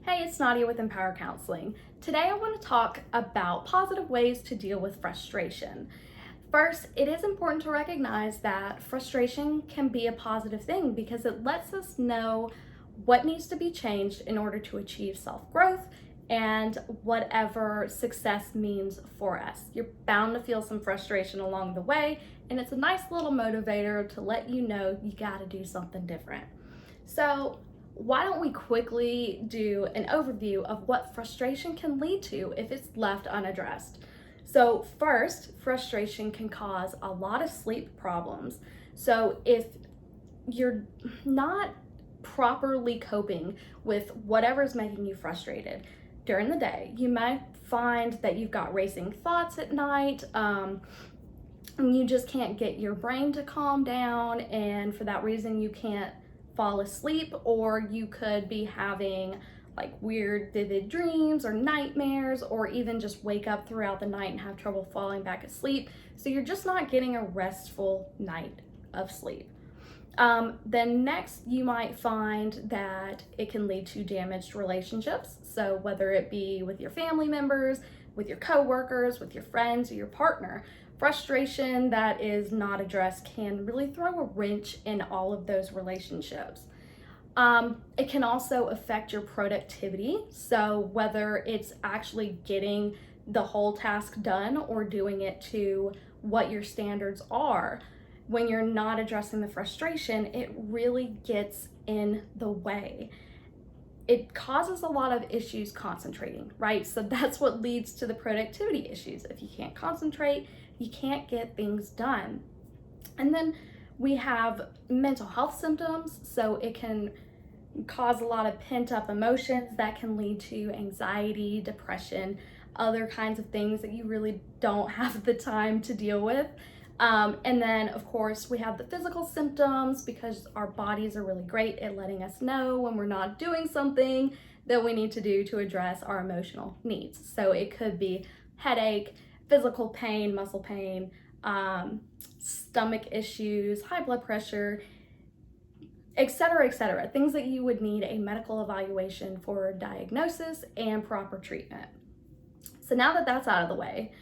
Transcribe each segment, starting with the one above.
Hey, it's Nadia with Empower Counseling. Today I want to talk about positive ways to deal with frustration. First, it is important to recognize that frustration can be a positive thing because it lets us know what needs to be changed in order to achieve self-growth and whatever success means for us. You're bound to feel some frustration along the way, and it's a nice little motivator to let you know you got to do something different. So, why don't we quickly do an overview of what frustration can lead to if it's left unaddressed? So, first, frustration can cause a lot of sleep problems. So, if you're not properly coping with whatever's making you frustrated during the day, you might find that you've got racing thoughts at night. And you just can't get your brain to calm down, and for that reason, you can't fall asleep, or you could be having like weird vivid dreams or nightmares, or even just wake up throughout the night and have trouble falling back asleep. So you're just not getting a restful night of sleep. Then next, you might find that it can lead to damaged relationships. So whether it be with your family members, with your coworkers, with your friends, or your partner, frustration that is not addressed can really throw a wrench in all of those relationships. It can also affect your productivity. So whether it's actually getting the whole task done or doing it to what your standards are, when you're not addressing the frustration, it really gets in the way. It causes a lot of issues concentrating, right? So that's what leads to the productivity issues. If you can't concentrate, you can't get things done. And then we have mental health symptoms. So it can cause a lot of pent up emotions that can lead to anxiety, depression, other kinds of things that you really don't have the time to deal with. And then, of course, we have the physical symptoms because our bodies are really great at letting us know when we're not doing something that we need to do to address our emotional needs. So it could be headache, physical pain, muscle pain, stomach issues, high blood pressure, etc., etc. Things that you would need a medical evaluation for diagnosis and proper treatment. So now that that's out of the way,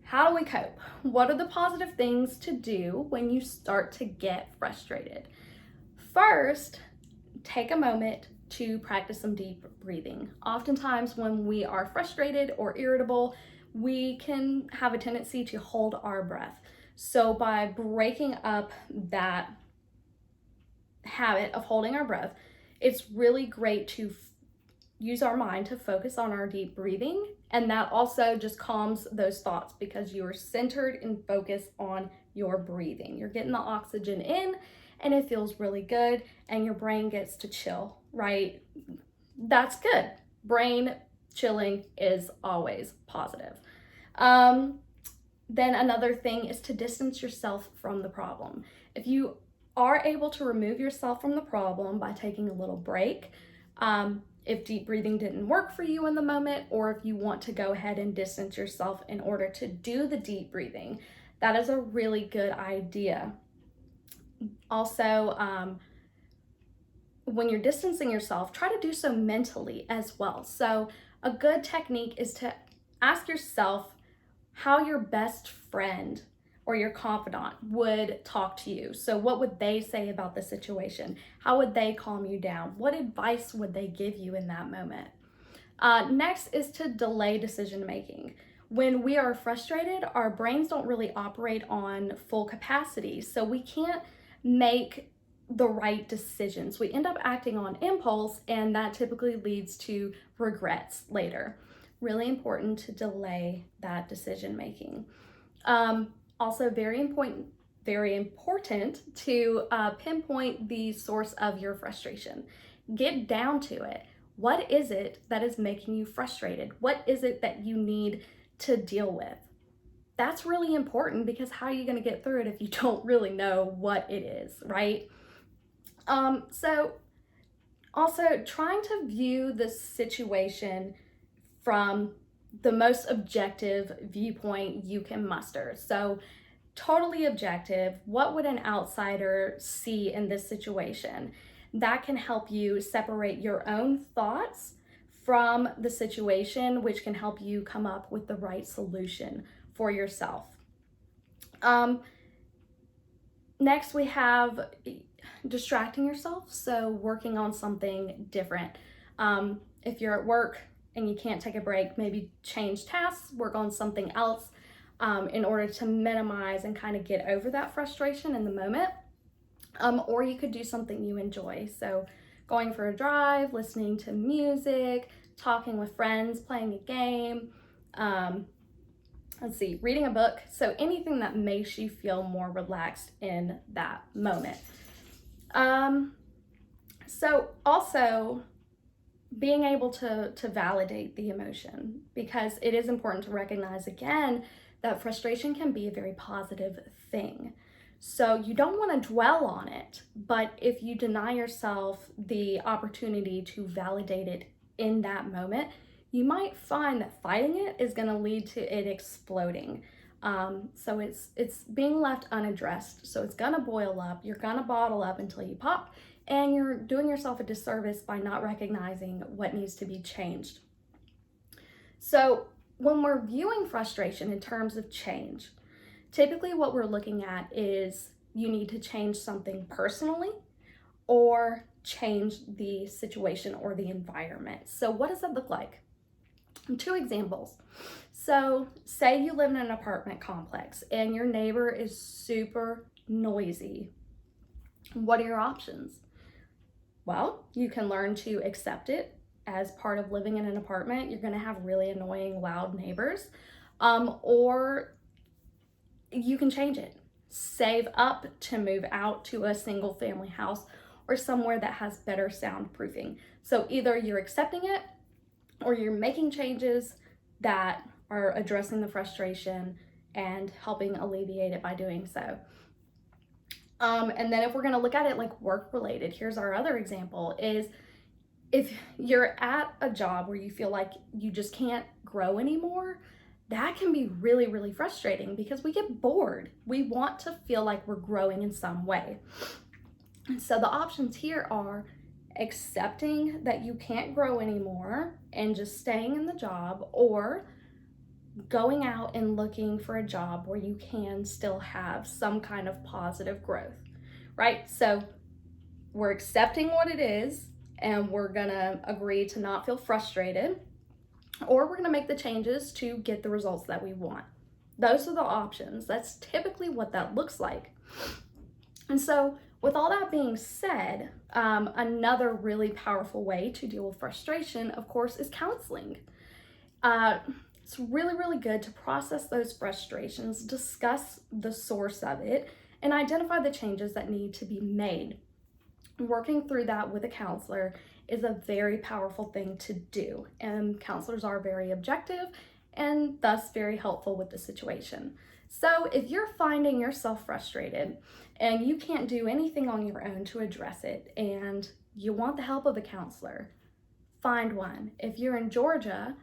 how do we cope? What are the positive things to do when you start to get frustrated? First, take a moment to practice some deep breathing. Oftentimes when we are frustrated or irritable, we can have a tendency to hold our breath. So by breaking up that habit of holding our breath, it's really great to use our mind to focus on our deep breathing, and that also just calms those thoughts because you are centered and focused on your breathing. You're getting the oxygen in and it feels really good, and your brain gets to chill, right? That's good. Brain chilling is always positive. Then another thing is to distance yourself from the problem. If you are able to remove yourself from the problem by taking a little break, if deep breathing didn't work for you in the moment, or if you want to go ahead and distance yourself in order to do the deep breathing, that is a really good idea. Also, when you're distancing yourself, try to do so mentally as well. So a good technique is to ask yourself how your best friend or your confidant would talk to you. So what would they say about the situation? How would they calm you down? What advice would they give you in that moment? Next is to delay decision making. When we are frustrated, our brains don't really operate on full capacity, so we can't make the right decisions. We end up acting on impulse, and that typically leads to regrets later. Really important to delay that decision making. Also very important to pinpoint the source of your frustration. Get down to it. What is it that is making you frustrated? What is it that you need to deal with? That's really important, because how are you going to get through it if you don't really know what it is, right? So also trying to view the situation from the most objective viewpoint you can muster. So totally objective, what would an outsider see in this situation? That can help you separate your own thoughts from the situation, which can help you come up with the right solution for yourself. Next, we have distracting yourself, so working on something different. If you're at work and you can't take a break, maybe change tasks, work on something else in order to minimize and kind of get over that frustration in the moment. Or you could do something you enjoy. So going for a drive, listening to music, talking with friends, playing a game, reading a book. So anything that makes you feel more relaxed in that moment. So also being able to validate the emotion, because it is important to recognize again that frustration can be a very positive thing. So you don't want to dwell on it, but if you deny yourself the opportunity to validate it in that moment, you might find that fighting it is going to lead to it exploding. So it's being left unaddressed. So it's going to boil up. You're going to bottle up until you pop, and you're doing yourself a disservice by not recognizing what needs to be changed. So when we're viewing frustration in terms of change, typically what we're looking at is you need to change something personally or change the situation or the environment. So what does that look like? 2 examples. So say you live in an apartment complex and your neighbor is super noisy. What are your options? Well, you can learn to accept it as part of living in an apartment. You're going to have really annoying, loud neighbors. Or you can change it. Save up to move out to a single family house or somewhere that has better soundproofing. So either you're accepting it or you're making changes that are addressing the frustration and helping alleviate it by doing so. And then if we're going to look at it like work related, here's our other example is if you're at a job where you feel like you just can't grow anymore, that can be really, really frustrating because we get bored. We want to feel like we're growing in some way. So the options here are accepting that you can't grow anymore and just staying in the job, or going out and looking for a job where you can still have some kind of positive growth, right? So we're accepting what it is and we're gonna agree to not feel frustrated, or we're gonna make the changes to get the results that we want. Those are the options. That's typically what that looks like. And so with all that being said, another really powerful way to deal with frustration, of course, is counseling. It's really, really good to process those frustrations, discuss the source of it, and identify the changes that need to be made. Working through that with a counselor is a very powerful thing to do, and counselors are very objective and thus very helpful with the situation. So if you're finding yourself frustrated and you can't do anything on your own to address it and you want the help of a counselor, find one. If you're in Georgia,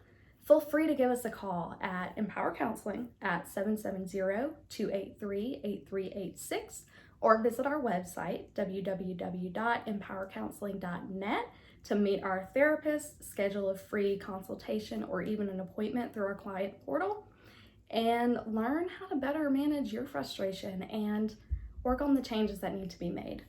feel free to give us a call at Empower Counseling at 770-283-8386, or visit our website, www.empowercounseling.net, to meet our therapist, schedule a free consultation, or even an appointment through our client portal, and learn how to better manage your frustration and work on the changes that need to be made.